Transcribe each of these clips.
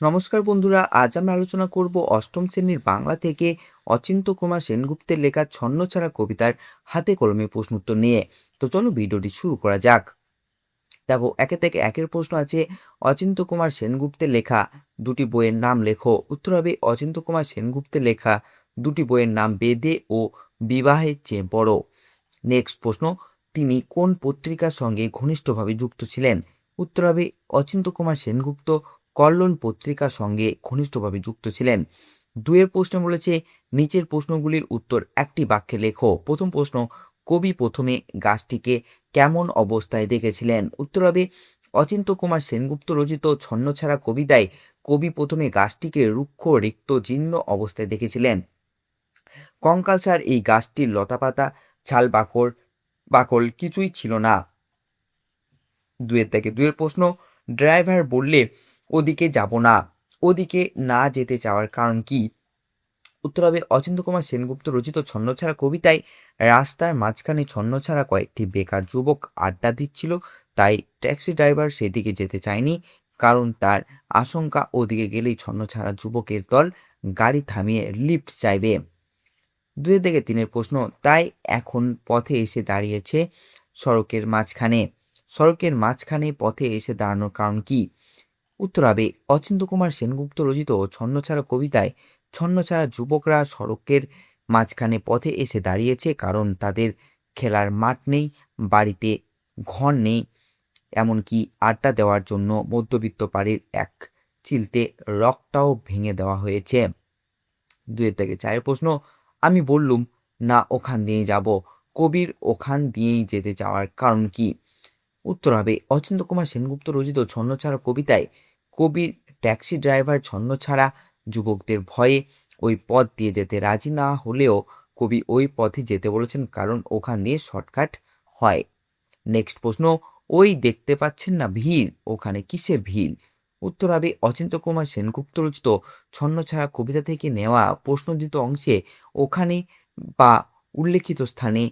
নমস্কার বন্ধুরা, আজ আমরা আলোচনা করব অষ্টম শ্রেণীর বাংলা থেকে অচিন্ত্যকুমার সেনগুপ্তের লেখা ছন্নছাড়া কবিতার হাতে কলমে প্রশ্ন উত্তর নিয়ে। তো চলো ভিডিওটি শুরু করা যাক। দেখো, একে থেকে একের প্রশ্ন আছে, অচিন্ত্যকুমার সেনগুপ্তের লেখা দুটি বইয়ের নাম লেখো। উত্তর হবে অচিন্ত্যকুমার সেনগুপ্তের লেখা দুটি বইয়ের নাম বেদে ও বিবাহের চেয়ে বড়। নেক্সট প্রশ্ন, তিনি কোন পত্রিকার সঙ্গে ঘনিষ্ঠভাবে যুক্ত ছিলেন? উত্তর হবে অচিন্ত্যকুমার সেনগুপ্ত কল্লোল পত্রিকার সঙ্গে ঘনিষ্ঠভাবে যুক্ত ছিলেন। দুয়ের প্রশ্ন বলেছে, নিচের প্রশ্নগুলির উত্তর একটি বাক্যে লেখো। প্রথম প্রশ্ন, কবি প্রথমে গাছটিকে কেমন অবস্থায় দেখেছিলেন? উত্তর হবে অচিন্ত্যকুমার সেনগুপ্ত রচিত ছন্নছাড়া কবিতায় কবি প্রথমে গাছটিকে রুক্ষ রিক্ত জীর্ণ অবস্থায় দেখেছিলেন। কঙ্কালসার এই গাছটির লতাপাতা ছাল বাকল কিছুই ছিল না। দুয়ের প্রশ্ন, ড্রাইভার বললে ওদিকে যাব না, ওদিকে না যেতে চাওয়ার কারণ কি? উত্তর হবে অচিন্ত্যকুমার সেনগুপ্ত রচিত ছন্নছাড়া কবিতায় রাস্তার মাঝখানে ছন্নছাড়া কয়েকটি বেকার যুবক আড্ডা দিচ্ছিল, তাই ট্যাক্সি ড্রাইভার সেদিকে যেতে চায়নি, কারণ তার আশঙ্কা ওদিকে গেলেই ছন্নছাড়া যুবকের দল গাড়ি থামিয়ে লিফট চাইবে। তিনের প্রশ্ন, তাই এখন পথে এসে দাঁড়িয়েছে সড়কের মাঝখানে পথে এসে দাঁড়ানোর কারণ কি? উত্তর হবে অচিন্ত্যকুমার সেনগুপ্ত রচিত ছন্নছাড়া কবিতায় ছন্নছাড়া যুবকরা সড়কের মাঝখানে পথে এসে দাঁড়িয়েছে কারণ তাদের খেলার মাঠ নেই, বাড়িতে ঘর নেই, এমনকি আড্ডা দেওয়ার জন্য মধ্যবিত্ত বাড়ির এক চিলতে রকটাও ভেঙে দেওয়া হয়েছে। চারের প্রশ্ন, আমি বললুম না ওখান দিয়েই যাব, কবির ওখান দিয়েই যেতে চাওয়ার কারণ কি? উত্তর হবে অচিন্ত্যকুমার সেনগুপ্ত রচিত ছন্নছাড়া কবিতায় কবির ট্যাক্সি ড্রাইভার ছন্নছাড়া যুবকদের ভয়ে ওই পথ দিয়ে যেতে রাজি না হলেও কবি ওই পথে যেতে বলেছেন, কারণ ওখান দিয়ে শর্টকাট হয়। নেক্সট প্রশ্ন, ওই দেখতে পাচ্ছেন না ভিড়, ওখানে কিসের ভিড়? উত্তর হবে অচিন্ত্যকুমার সেনগুপ্ত রচিত ছন্নছাড়া কবিতা থেকে নেওয়া প্রশ্নোত্তরিত অংশে ওখানে বা উল্লেখিত স্থানে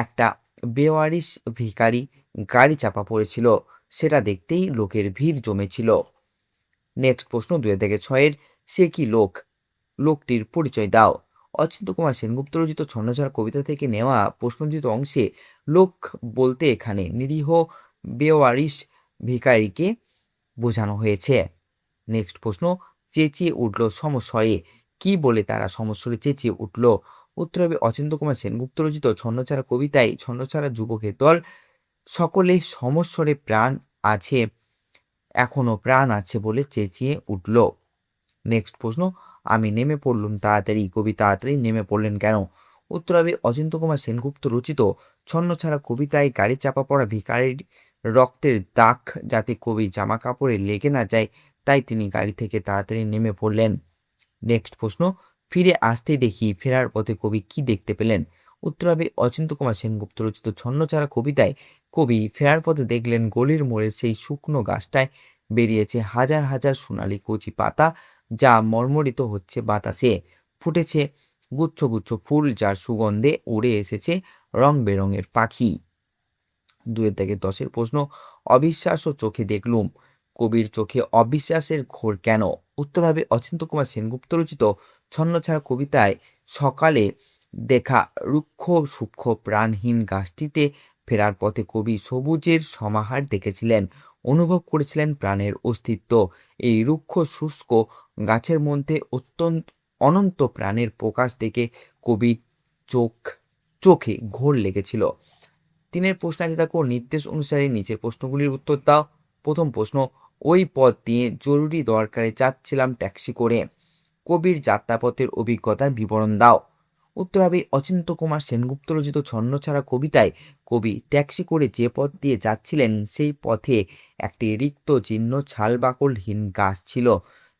একটা বেওয়ারিশ ভিখারি গাড়ি চাপা পড়েছিল, সেটা দেখতেই লোকের ভিড় জমেছিল। নেক্সট প্রশ্ন 2-6, সে কি লোক, লোকটির পরিচয় দাও। অচিন্ত্যকুমার সেনগুপ্ত রচিত ছন্নছাড়া কবিতা থেকে নেওয়া প্রশ্নোত্তরিত অংশে লোক বলতে এখানে নিরীহ বেওয়ারিশ ভিখারিকে বোঝানো হয়েছে। নেক্সট প্রশ্ন, চেঁচিয়ে উঠল সমস্বরে, কি বলে তারা সমস্বরে চেঁচিয়ে উঠল? উত্তর হবে অচিন্ত্যকুমার সেনগুপ্ত রচিত ছন্নছাড়া কবিতায় ছন্নছাড়া যুবকের দল সকলে সমস্বরে এখনো প্রাণ আছে বলে চেঁচিয়ে উঠল। নেক্সট প্রশ্ন, আমি নেমে পড়লুম তাড়াতাড়ি, কবি তাড়াতাড়ি নেমে পড়লেন কেন? উত্তর হবে অচিন্ত্যকুমার সেনগুপ্ত রচিত ছন্নছাড়া কবিতায় গাড়ি চাপা পড়া ভিখারির রক্তের দাগ যাতে কবির জামা কাপড়ে লেগে না যায়, তাই তিনি গাড়ি থেকে তাড়াতাড়ি নেমে পড়লেন। নেক্সট প্রশ্ন, ফিরে আসতেই দেখি ফেরার পথে কবি কি দেখতে পেলেন? উত্তর হবে অচিন্ত্যকুমার সেনগুপ্ত রচিত ছন্নছাড়া কবিতায় কবি ফেরার পথে দেখলেন গলির মোড়ের সেই শুকনো গাছটায় বেরিয়েছে হাজার হাজার সোনালি কচি পাতা, যা মর্মরিত হচ্ছে বাতাসে। ফুটেছে গুচ্ছ গুচ্ছ ফুল, যার সুগন্ধে উড়ে এসেছে রং বেরঙের পাখি। 2-10 প্রশ্ন, অবিশ্বাস ও চোখে দেখলুম, কবির চোখে অবিশ্বাসের ঘোর কেন? উত্তর হবে অচিন্ত্যকুমার সেনগুপ্ত রচিত ছন্নছাড়া কবিতায় সকালে দেখা রুক্ষ সূক্ষ্ম প্রাণহীন গাছটিতে ফেরার পথে কবি সবুজের সমাহার দেখেছিলেন, অনুভব করেছিলেন প্রাণের অস্তিত্ব। এই রুক্ষ শুষ্ক গাছের মধ্যে অনন্ত প্রাণের প্রকাশ দেখে কবির চোখে ঘোর লেগেছিল। তিনের প্রশ্ন আছে, দেখো নির্দেশ অনুসারে নিচের প্রশ্নগুলির উত্তর দাও। প্রথম প্রশ্ন, ওই পথ দিয়ে জরুরি দরকারে যাচ্ছিলাম ট্যাক্সি করে, কবির যাত্রাপথের অভিজ্ঞতার বিবরণ দাও। উত্তর হবে অচিন্ত্যকুমার সেনগুপ্ত রচিত ছন্নছাড়া কবিতায় কবি ট্যাক্সি করে যে পথ দিয়ে যাচ্ছিলেন সেই পথে একটি রিক্ত জীর্ণ ছালবাকলহীন গাছ ছিল,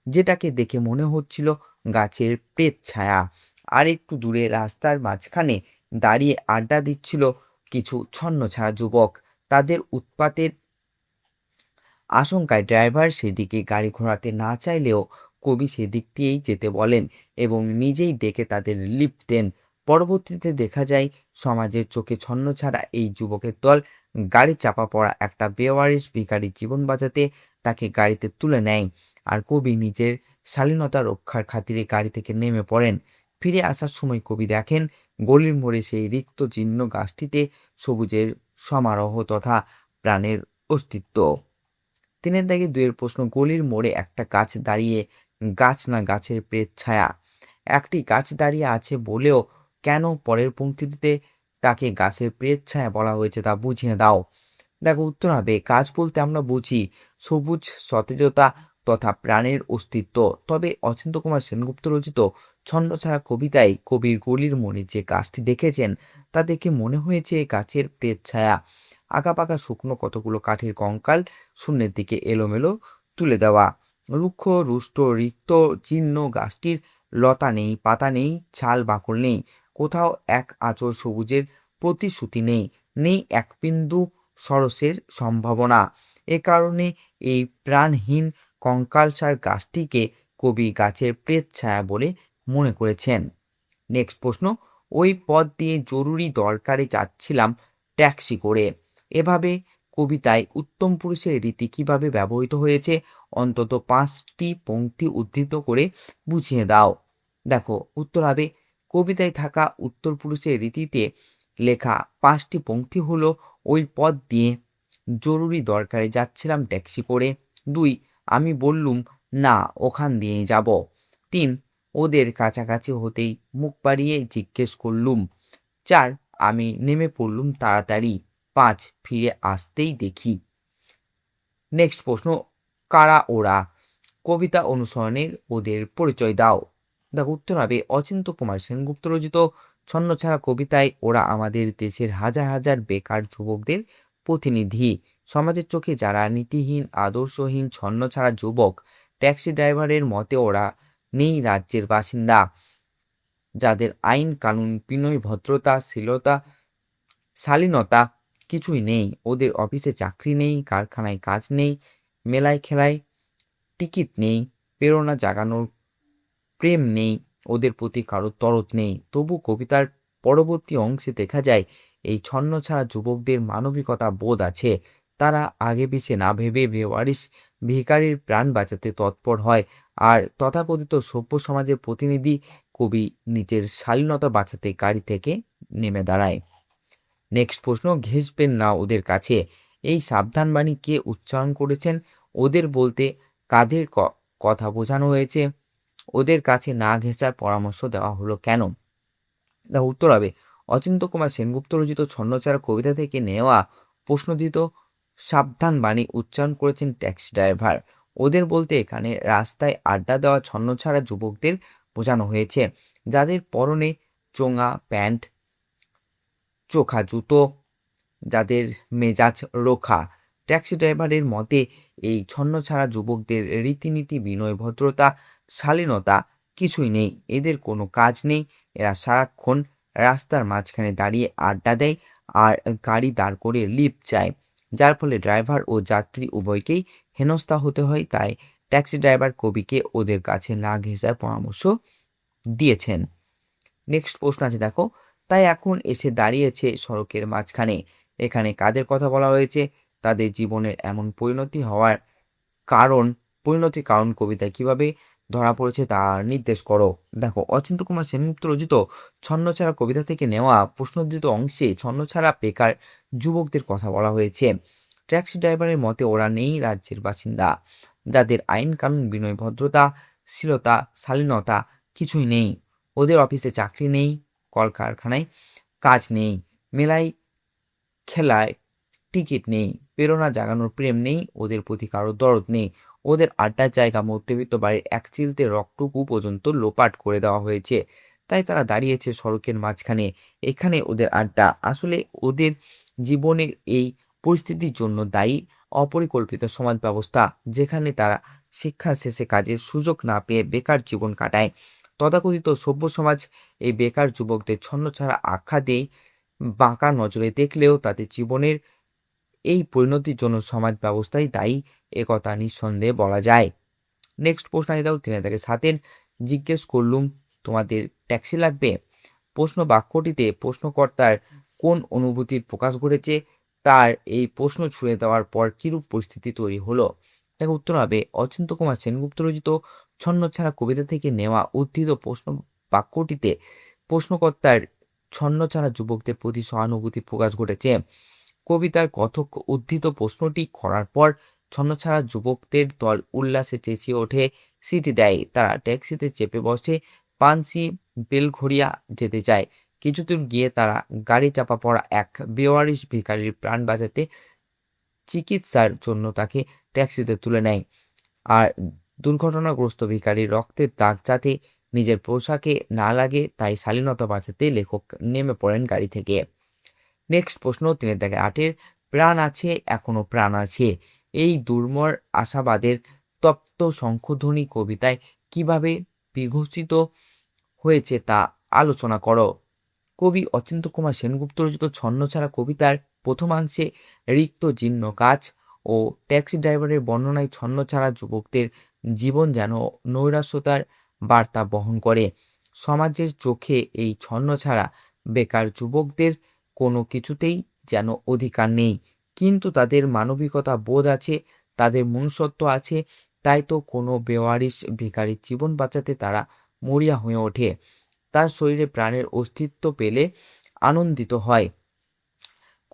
যেটাকে দেখে মনে হচ্ছিল গাছের প্রেত ছায়া। আর একটু দূরে রাস্তার মাঝখানে দাঁড়িয়ে আড্ডা দিচ্ছিল কিছু ছন্নছাড়া যুবক। তাদের উৎপাতের আশঙ্কায় ড্রাইভার সেদিকে গাড়ি ঘোরাতে না চাইলেও কবি সেদিক দিয়েই যেতে বলেন এবং নিজেই ডেকে তাদের লিফট দেন। পরবর্তীতে দেখা যায় সমাজের চোখে ছন্নছাড়া এই যুবকের দল গাড়ি চাপা পড়া একটা বেওয়ারিশ ভিখারির জীবন বাঁচাতে তাকে গাড়িতে তুলে নেয়। আর কবি নিজের শালীনতা রক্ষার খাতিরে গাড়ি থেকে নেমে পড়েন। ফিরে আসার সময় কবি দেখেন গলির মোড়ে সেই রিক্ত জীর্ণ গাছটিতে সবুজের সমারোহ তথা প্রাণের অস্তিত্ব। 3 দাগে 2 প্রশ্ন, গলির মোড়ে একটা গাছ দাঁড়িয়ে, গাছ না গাছের প্রেত ছায়া? একটি গাছ দাঁড়িয়ে আছে বলেও কেন পরের পংক্তিতে তাকে গাছের প্রেত ছায়া বলা হয়েছে তা বুঝিয়ে দাও। দেখো উত্তর হবে, গাছ বলতে আমরা বুঝি সবুজ, সতেজতা তথা প্রাণের অস্তিত্ব। তবে অচিন্ত্য কুমার সেনগুপ্ত রচিত ছন্নছাড়া কবিতায় কবির গলির মোড়ে যে গাছটি দেখেছেন তা দেখে মনে হয়েছে গাছের প্রেত ছায়া। আঁকাপাকা শুকনো কতগুলো কাঠের কঙ্কাল শূন্যের দিকে এলোমেলো তুলে দেওয়া। রুক্ষ রুষ্ট রিক্ত জীর্ণ গাছটির লতা নেই, পাতা নেই, ছাল বাকল নেই, কোথাও এক আঁচড় সবুজের প্রতিশ্রুতি নেই, নেই এক বিন্দু সরসের সম্ভাবনা। এ কারণে এই প্রাণহীন কঙ্কালসার গাছটিকে কবি গাছের প্রেত ছায়া বলে মনে করেছেন। নেক্সট প্রশ্ন, ওই পথ দিয়ে জরুরি দরকারে যাচ্ছিলাম ট্যাক্সি করে। এভাবে কবিতায় উত্তম পুরুষের রীতি কিভাবে ব্যবহৃত হয়েছে অন্তত 5টি পংক্তি উদ্ধৃত করে বুঝিয়ে দাও। দেখো উত্তর হবে, কবিতায় থাকা উত্তর পুরুষের রীতিতে লেখা 5টি পংক্তি হলো, ওই পথ দিয়ে জরুরি দরকারে যাচ্ছিলাম ট্যাক্সি করে। 2, আমি বললুম না ওখান দিয়েই যাব। 3, ওদের কাছাকাছি হতেই মুখ বাড়িয়ে জিজ্ঞেস করলুম। 4, আমি নেমে পড়লুম তাড়াতাড়ি। 5, ফিরে আসতেই দেখি। নেক্সট প্রশ্ন, কারা ওরা? কবিতা অনুসরণের ওদের পরিচয় দাও। দেখো উত্তর হবে, অচিন্ত্য কুমার সেনগুপ্ত রচিত ছন্নছাড়া কবিতায় ওরা আমাদের দেশের হাজার হাজার বেকার যুবকদের প্রতিনিধি। সমাজের চোখে যারা নীতিহীন, আদর্শহীন, ছন্নছাড়া যুবক। ট্যাক্সি ড্রাইভারের মতে ওরা নেই রাজ্যের বাসিন্দা, যাদের আইন কানুন, বিনয়, ভদ্রতা, শীলতা, শালীনতা কিছুই নেই। ওদের অফিসে চাকরি নেই, কারখানায় কাজ নেই, মেলায় খেলায় টিকিট নেই, প্রেরণা জাগানোর প্রেম নেই, ওদের প্রতি কারো দরদ নেই। তবু কবিতার পরবর্তী অংশে দেখা যায় এই ছন্নছাড়া যুবকদের মানবিকতা বোধ আছে। তারা আগে পিছে না ভেবে বেওয়ারিশ ভিখারির প্রাণ বাঁচাতে তৎপর হয়। আর তথাকথিত সভ্য সমাজের প্রতিনিধি কবি নিজের শালীনতা বাঁচাতে গাড়ি থেকে নেমে দাঁড়ায়। নেক্সট প্রশ্ন, ঘেঁষবেন না ওদের কাছে। এই সাবধান বাণী কে উচ্চারণ করেছেন? ওদের বলতে কাদের কথা বোঝানো হয়েছে? ওদের কাছে না ঘেঁষার পরামর্শ দেওয়া হলো কেন? দা উত্তর হবে, অচিন্ত্য কুমার সেনগুপ্ত রচিত ছন্নছাড়া কবিতা থেকে নেওয়া প্রশ্নদিত সাবধান বাণী উচ্চারণ করেছেন ট্যাক্সি ড্রাইভার। ওদের বলতে এখানে রাস্তায় আড্ডা দেওয়া ছন্নছাড়া যুবকদের বোঝানো হয়েছে, যাদের পরনে চোঙা প্যান্ট, চোখা জুতো, যাদের মেজাজ রোখা। ট্যাক্সি ড্রাইভারের মতে এই ছন্নছাড়া যুবকদের রীতিনীতি, বিনয়, ভদ্রতা, শালীনতা কিছুই নেই। এদের কোনো কাজ নেই, এরা সারাক্ষণ রাস্তার মাঝখানে দাঁড়িয়ে আড্ডা দেয় আর গাড়ি দাঁড় করে লিফট চায়, যার ফলে ড্রাইভার ও যাত্রী উভয়কেই হেনস্থা হতে হয়। তাই ট্যাক্সি ড্রাইভার কবিকে ওদের কাছে না ঘেঁষার পরামর্শ দিয়েছেন। নেক্সট প্রশ্ন আছে দেখো, তাই এখন এসে দাঁড়িয়েছে সড়কের মাঝখানে। এখানে কাদের কথা বলা হয়েছে? তাদের জীবনের এমন পরিণতির কারণ কবিতায় কিভাবে ধরা পড়েছে তা নির্দেশ করো। দেখো অচিন্ত্য কুমার সেনগুপ্ত রচিত ছন্নছাড়া কবিতা থেকে নেওয়া প্রশ্নোদ্ধৃত অংশে ছন্নছাড়া বেকার যুবকদের কথা বলা হয়েছে। ট্যাক্সি ড্রাইভারের মতে ওরা নেই রাজ্যের বাসিন্দা, যাদের আইন কানুন, বিনয়, ভদ্রতা, শীলতা, শালীনতা কিছুই নেই। ওদের অফিসে চাকরি নেই, কলকারখানায় কাজ নেই, মেলায় খেলায় টিকিট নেই, প্রেরণা জাগানোর প্রেম নেই, ওদের প্রতি কারো দরদ নেই। ওদের আড্ডার জায়গা মধ্যবিত্ত বাড়ির এক চিলতে রকটুকু পর্যন্ত লোপাট করে দেওয়া হয়েছে। তাই তারা দাঁড়িয়েছে সড়কের মাঝখানে। এখানে ওদের আড্ডা। আসলে ওদের জীবনের এই পরিস্থিতির জন্য দায়ী অপরিকল্পিত সমাজ ব্যবস্থা, যেখানে তারা শিক্ষা শেষে কাজের সুযোগ না পেয়ে বেকার জীবন কাটায়। তথাকথিত সভ্য সমাজ এই বেকার যুবকদের ছন্নছাড়া আখ্যা দেয়, বাঁকা নজরে দেখলেও তাদের জীবনের এই পরিণতির জন্য সমাজ ব্যবস্থাই দায়ী, একথা নিঃসন্দেহে বলা যায়। নেক্সট প্রশ্ন আছে দেখো 3-7, জিজ্ঞেস করলুম তোমাদের ট্যাক্সি লাগবে। প্রশ্ন বাক্যটিতে প্রশ্নকর্তার কোন অনুভূতির প্রকাশ ঘটেছে, তার এই প্রশ্ন ছুড়ে দেওয়ার পর কিরূপ পরিস্থিতি তৈরি হলো? দেখো উত্তর হবে অচিন্ত্য কুমার সেনগুপ্ত রচিত ছন্নছাড়া কবিতা থেকে নেওয়া উদ্ধৃত প্রশ্ন বাক্যটিতে প্রশ্নকর্তার ছন্নছাড়া যুবকদের প্রতি সহানুভূতি প্রকাশ ঘটেছে। কবিতার কথক উদ্ধৃত প্রশ্নটি করার পর ছন্নছাড়া যুবকদের দল উল্লাসে চেঁচিয়ে ওঠে, সিটি দেয়। তারা ট্যাক্সিতে চেপে বসে পানসি বেলঘড়িয়া যেতে চায়। কিছুদূর গিয়ে তারা গাড়ি চাপা পড়া এক বেওয়ারিশ ভিখারির প্রাণ বাঁচাতে চিকিৎসার জন্য তাকে ট্যাক্সিতে তুলে নেয়। আর দুর্ঘটনাগ্রস্ত ভিখারির রক্তের দাগ যাতে নিজের পোশাকে না লাগে তাই শালীনতা বাঁচাতে লেখক নেমে পড়েন গাড়ি থেকে। নেক্সট প্রশ্ন 3-8 প্রাণ আছে এখনো প্রাণ আছে এই দুর্মর আশাবাদের তপ্ত শঙ্খধ্বনি কবিতায় কিভাবে বিঘোষিত হয়েছে তা আলোচনা করো। কবি অচিন্ত্য কুমার সেনগুপ্ত রচিত ছন্নছাড়া কবিতার প্রথমাংশে রিক্ত জীর্ণ কাজ ও ট্যাক্সি ড্রাইভারের বর্ণনায় ছন্নছাড়া যুবকদের জীবন যেন নৈরাশ্যতার বার্তা বহন করে। সমাজের চোখে এই ছন্নছাড়া বেকার যুবকদের কোনো কিছুতেই যেন অধিকার নেই, কিন্তু তাদের মানবিকতা বোধ আছে, তাদের মনুষ্যত্ব আছে, তাই তো কোনো বেওয়ারিশ ভিখারির জীবন বাঁচাতে তারা মরিয়া হয়ে ওঠে, তার শরীরে প্রাণের অস্তিত্ব পেলে আনন্দিত হয়।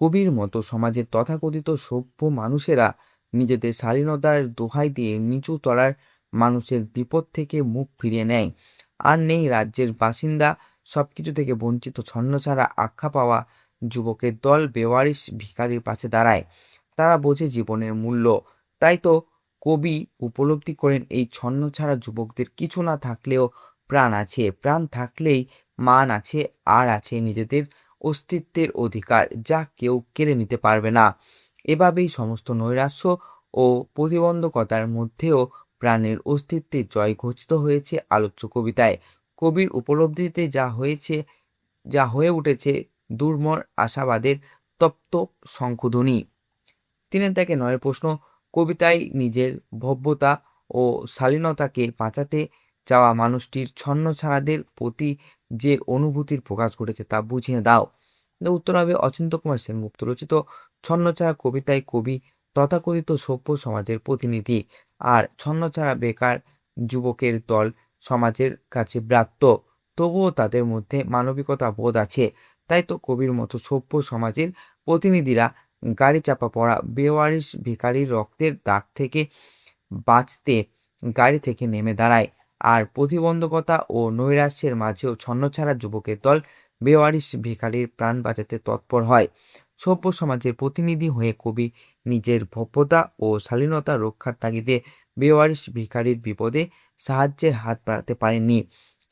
কবির মতো সমাজের তথাকথিত সভ্য মানুষেরা নিজেদের শালীনতার দোহাই দিয়ে নিচু তলার মানুষের বিপদ থেকে মুখ ফিরিয়ে নেয়। আর নেই রাজ্যের বাসিন্দা সবকিছু থেকে বঞ্চিত ছন্নছাড়া আখ্যা পাওয়া যুবকের দল বেওয়ারিশ ভিখারির পাশে দাঁড়ায়। তারা বোঝে জীবনের মূল্য। তাই তো কবি উপলব্ধি করেন এই ছন্নছাড়া যুবকদের কিছু না থাকলেও প্রাণ আছে, প্রাণ থাকলেই মান আছে, আর আছে নিজেদের অস্তিত্বের অধিকার যা কেউ কেড়ে নিতে পারবে না। এভাবেই সমস্ত নৈরাশ্য ও প্রতিবন্ধকতার মধ্যেও প্রাণের অস্তিত্বের জয় ঘোষিত হয়েছে আলোচ্য কবিতায়। কবির উপলব্ধিতে যা হয়ে উঠেছে দুর্মর আশাবাদের তপ্ত শঙ্খধ্বনি। 3-9 প্রশ্ন কবিতায় নিজের ভব্যতা ও শালীনতাকে বাঁচাতে চাওয়া মানুষটির ছন্নছাড়াদের প্রতি যে অনুভূতির প্রকাশ ঘটেছে তা বুঝিয়ে দাও। উত্তর হবে অচিন্ত্য কুমার সেনগুপ্ত রচিত ছন্নছাড়া কবিতায় কবি তথাকথিত সভ্য সমাজের প্রতিনিধি, আর ছন্নছাড়া বেকার যুবকের দল সমাজের কাছে ব্রাত্য, তবুও তাদের মধ্যে মানবিকতা বোধ আছে। তাই তো কবির মতো সভ্য সমাজের প্রতিনিধিরা গাড়ি চাপা পড়া বেওয়ারিশ ভিখারির রক্তের দাগ থেকে বাঁচতে গাড়ি থেকে নেমে দাঁড়ায়। আর প্রতিবন্ধকতা ও নৈরাশ্যের মাঝেও ছন্নছাড়া যুবকের দল বেওয়ারিশ ভিখারির প্রাণ বাঁচাতে তৎপর হয়। সভ্য সমাজের প্রতিনিধি হয়ে কবি নিজের ভব্যতা ও শালীনতা রক্ষার তাগিদে বেওয়ারিশ ভিখারির বিপদে সাহায্যের হাত বাড়াতে পারেননি,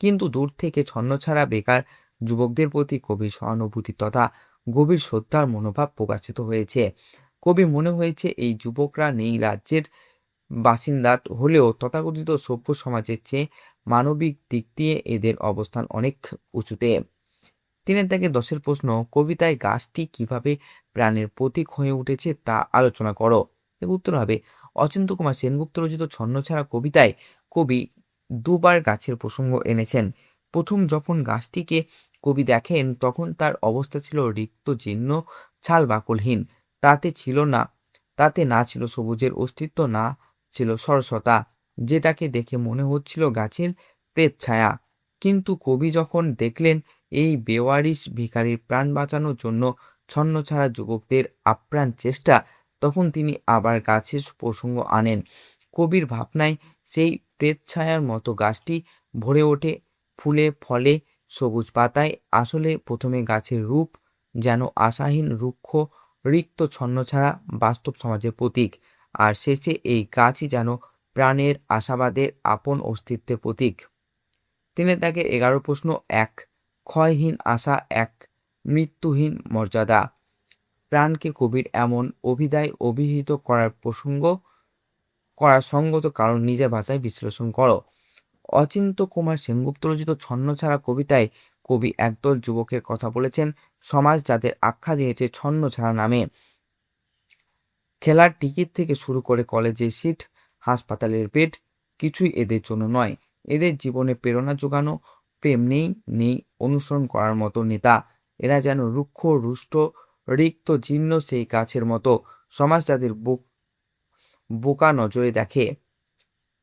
কিন্তু দূর থেকে ছন্নছাড়া বেকার যুবকদের প্রতি কবির সহানুভূতি তথা গভীর শ্রদ্ধার মনোভাব প্রকাশিত হয়েছে। কবি মনে হয়েছে এই যুবকরা নেই রাজ্যের বাসিন্দা হলেও তথাকথিত সভ্য সমাজের চেয়ে মানবিক দিক দিয়ে এদের অবস্থান অনেক উঁচুতে। 3-10 প্রশ্ন কবিতায় গাছটি কিভাবে প্রাণের প্রতীক হয়ে উঠেছে তা আলোচনা করো। উত্তর হবে অচিন্ত্য কুমার সেনগুপ্ত রচিত ছন্নছাড়া কবিতায় কবি দুবার গাছের প্রসঙ্গ এনেছেন। প্রথম যখন গাছটিকে কবি দেখেন তখন তার অবস্থা ছিল রিক্ত জীর্ণ ছাল বাকলহীন, তাতে না ছিল সবুজের অস্তিত্ব, না ছিল সরসতা, যেটাকে দেখে মনে হচ্ছিল গাছের প্রেত ছায়া। কিন্তু কবি যখন দেখলেন এই বেওয়ারিশ ভিখারির প্রাণ বাঁচানোর জন্য ছন্নছাড়া যুবকদের আপ্রাণ চেষ্টা, তখন তিনি আবার গাছের প্রসঙ্গ আনেন। কবির ভাবনায় সেই প্রেত ছায়ার মতো গাছটি ভরে ওঠে ফুলে ফলে সবুজ পাতায়। আসলে প্রথমে গাছের রূপ যেন আশাহীন রুক্ষ রিক্ত ছন্নছাড়া বাস্তব সমাজের প্রতীক, আর শেষে এই গাছই যেন প্রাণের আশাবাদের আপন অস্তিত্বের প্রতীক। 3-11 প্রশ্ন 1 ক্ষয়হীন আশা এক মৃত্যুহীন মর্যাদা। প্রাণকে কবির এমন অভিধায় অভিহিত করার সঙ্গত কারণ নিজের ভাষায় বিশ্লেষণ করো। অচিন্ত্য কুমার সেনগুপ্ত রচিত ছন্নছাড়া কবিতায় কবি একদল যুবকের কথা বলেছেন, সমাজ যাদের আখ্যা দিয়েছে ছন্নছাড়া নামে। খেলার টিকিট থেকে শুরু করে কলেজের সিট, হাসপাতালের বেড কিছুই এদের জন্য নয়। এদের জীবনে প্রেরণা যোগানো প্রেম নেই অনুসরণ করার মতো নেতা। এরা যেন রুক্ষ রুষ্ট রিক্ত জীর্ণ সেই গাছের মতো। সমাজ যাদের বুক বোকা নজরে দেখে,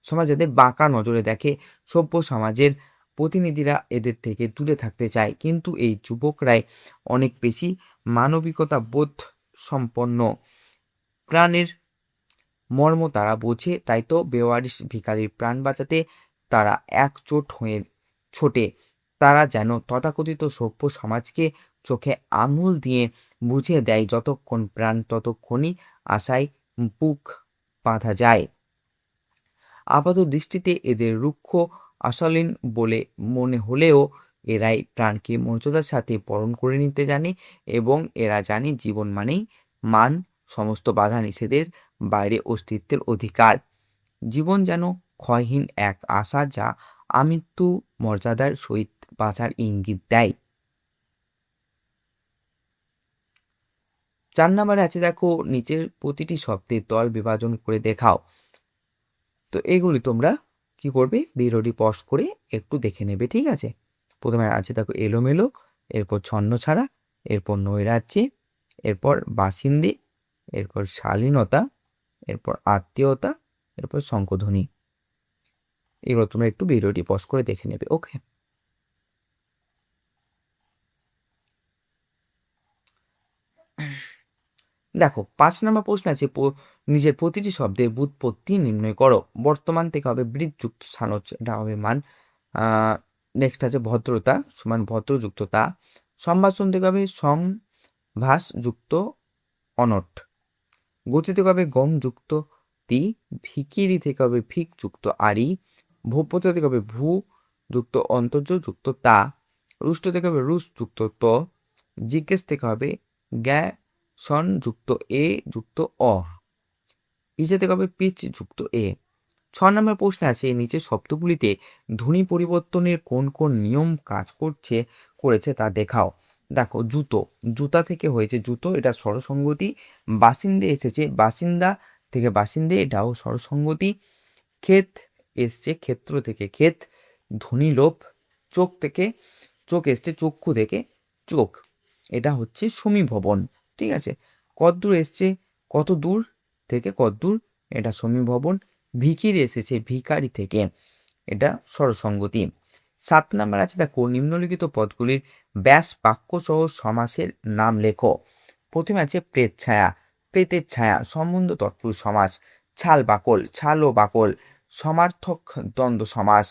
সমাজ এদের বাঁকা নজরে দেখে। সভ্য সমাজের প্রতিনিধিরা এদের থেকে দূরে থাকতে চায়, কিন্তু এই যুবকরাই অনেক বেশি মানবিকতা বোধ সম্পন্ন। প্রাণের মর্ম তারা বোঝে, তাই তো বেওয়ারিশ ভিখারির প্রাণ বাঁচাতে তারা একজোট হয়ে ছোটে। তারা যেন তথাকথিত সভ্য সমাজকে চোখে আঙুল দিয়ে বুঝিয়ে দেয়, যতক্ষণ প্রাণ ততক্ষণই আশায় বুক বাঁধা যায়। আপাত দৃষ্টিতে এদের রুক্ষ অশালীন বলে মনে হলেও এরাই প্রাণকে মর্যাদার সাথে বরণ করে নিতে জানে, এবং এরা জানে জীবন মানেই মান, সমস্ত বাধা নিষেধের বাইরে অস্তিত্বের অধিকার। জীবন যেন ক্ষয়হীন এক আশা, যা আমৃত্যু মর্যাদার সহিত বাঁচার ইঙ্গিত দেয়। 4 নম্বরে আছে, দেখো নিচের প্রতিটি শব্দের দল বিভাজন করে দেখাও। তো এগুলি তোমরা কি করবে, ভিডিওটি পজ করে একটু দেখে নেবে, ঠিক আছে। প্রথমে আছে দেখো এলোমেলো, এরপর ছন্ন ছাড়া, এরপর নৈরাজ্যে, এরপর বাসিন্দে, এরপর শালীনতা, এরপর আত্মীয়তা, এরপর শঙ্খধ্বনি। এগুলো তোমরা একটু ভিডিওটি পজ করে দেখে নেবে, ওকে। দেখো 5 নম্বর প্রশ্ন আছে, নিজের প্রতিটি শব্দের ব্যুৎপত্তি নির্ণয় করো। বর্তমান থেকে হবে বৃত্তযুক্ত স্থানচ, এটা হবে মান। নেক্সট আছে ভদ্রতা সমান ভদ্রযুক্ত তা। সম্ভাষণ থেকে হবে সংভাষযুক্ত অনট। গতি থেকে হবে গমযুক্ত তি। ভিকিরি থেকে হবে ভিকযুক্ত আরি। ভোপ্যতা থেকে হবে ভূ যুক্ত অন্তর্যযুক্ত তা। রুষ্ট থেকে হবে রুষযুক্ত ত। জিজ্ঞেস থেকে হবে জ্ঞা সন যুক্ত এ যুক্ত অ। পিছে থেকে হবে পিচ যুক্ত এ। 6 নম্বর প্রশ্ন আছে, নিচের শব্দগুলিতে ধ্বনি পরিবর্তনের কোন কোন নিয়ম কাজ করেছে তা দেখাও। দেখো জুতো, জুতা থেকে হয়েছে জুতো, এটা স্বরসঙ্গতি। বাসিন্দে এসেছে বাসিন্দা থেকে বাসিন্দে, এটাও স্বরসঙ্গতি। ক্ষেত এসছে ক্ষেত্র থেকে ক্ষেত। ধ্বনি লোপ, চোখ এসছে চক্ষু থেকে চোখ, এটা হচ্ছে সমীভবন, ঠিক আছে। কদ্দূর এসছে কত দূর থেকে কদ্দূর, এটা সমীভবন। ভিখিরি এসেছে ভিখারি থেকে, এটা স্বরসঙ্গতি। 7 নম্বর আছে, দেখো নিম্নলিখিত পদগুলির ব্যাস বাক্য সহ সমাসের নাম লেখো। প্রথমে আছে প্রেত ছায়া, প্রেতের ছায়া সম্বন্ধ তৎপুরুষ সমাস। ছাল বাকল, ছাল ও বাকল সমার্থক দ্বন্দ্ব সমাস।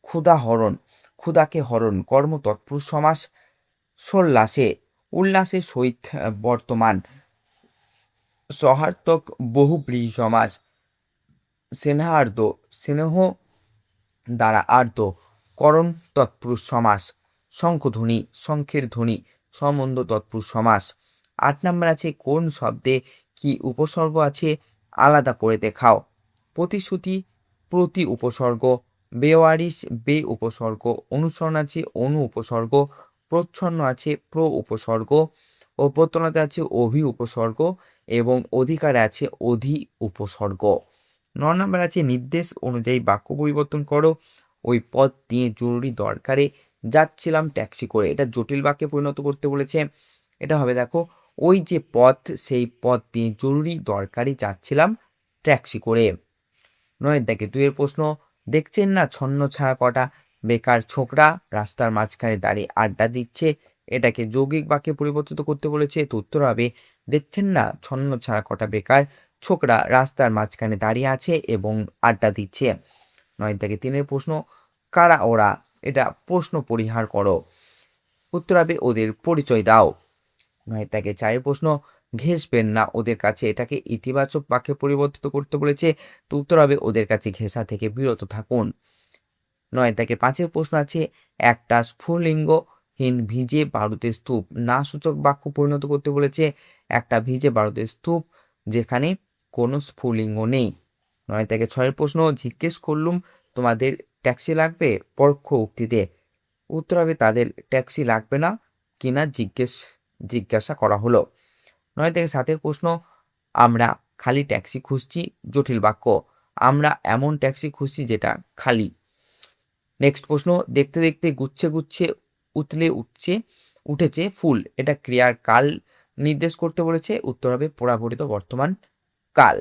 ক্ষুধা হরণ, ক্ষুধাকে হরণ কর্ম তৎপুরুষ সমাস। সোল্লাসে, উল্লাসের সহিত বর্তমান সহার্থক বহুব্রীহি সমাস। স্নেহার্দ, স্নেহ দ্বারা আর্দ করণ তৎপুরুষ সমাস। শঙ্খধ্বনি, শঙ্খের ধ্বনি সম্বন্ধ তৎপুরুষ সমাস। 8 নম্বর আছে, কোন শব্দে কি উপসর্গ আছে আলাদা করে দেখাও। প্রতিশ্রুতি প্রতি উপসর্গ, বেওয়ারিশ বে উপসর্গ, অনুসরণ আছে অনু উপসর্গ, প্রচ্ছন্ন আছে প্র উপসর্গ, অভ্যর্থনাতে আছে অভি উপসর্গ, এবং অধিকারে আছে অধি উপসর্গ। 9 নম্বর আছে, নির্দেশ অনুযায়ী বাক্য পরিবর্তন করো। ওই পথ দিয়ে জরুরি দরকারে যাচ্ছিলাম ট্যাক্সি করে, এটা জটিল বাক্যে পরিণত করতে বলেছে। এটা হবে দেখো ওই যে পথ, সেই পথ দিয়ে জরুরি দরকারে যাচ্ছিলাম ট্যাক্সি করে। 9 দেখে 2 এর প্রশ্ন, দেখছেন না ছন্ন ছাড়া কটা বেকার ছোকরা রাস্তার মাঝখানে দাঁড়িয়ে আড্ডা দিচ্ছে, এটাকে যৌগিক বাক্যে পরিবর্তিত করতে বলেছে। তো উত্তর হবে, দেখছেন না ছন্ন ছাড়া কটা বেকার ছোকরা রাস্তার মাঝখানে দাঁড়িয়ে আছে এবং আড্ডা দিচ্ছে। 9 থেকে 3 প্রশ্ন, কারা ওরা, এটা প্রশ্ন পরিহার করো। উত্তর হবে ওদের পরিচয় দাও। 9 থেকে 4 প্রশ্ন, ঘেঁষবেন না ওদের কাছে, এটাকে ইতিবাচক বাক্যে পরিবর্তিত করতে বলেছে। তো উত্তর হবে ওদের কাছে ঘেঁষা থেকে বিরত থাকুন। 9 থেকে 5 প্রশ্ন আছে, একটা স্ফুলিঙ্গহীন ভিজে বারুদের স্তূপ না সূচক বাক্য পরিণত করতে বলেছে। একটা ভিজে বারুদের স্তূপ যেখানে কোনো স্ফুলিঙ্গ নেই। 9 থেকে 6 প্রশ্ন, জিজ্ঞেস করলুম তোমাদের ট্যাক্সি লাগবে, পরোক্ষ উক্তিতে। উত্তর হবে তাদের ট্যাক্সি লাগবে না কিনা জিজ্ঞাসা করা হলো। 9 থেকে 7 প্রশ্ন, আমরা খালি ট্যাক্সি খুঁজছি, জটিল বাক্য। আমরা এমন ট্যাক্সি খুঁজছি যেটা খালি। নেক্সট প্রশ্ন, দেখতে দেখতে গুচ্ছে গুচ্ছে উঠেছে ফুল, এটা ক্রিয়ার কাল নির্দেশ করতে বলেছে। উত্তর হবে পরাবর্তিত বর্তমান কাল।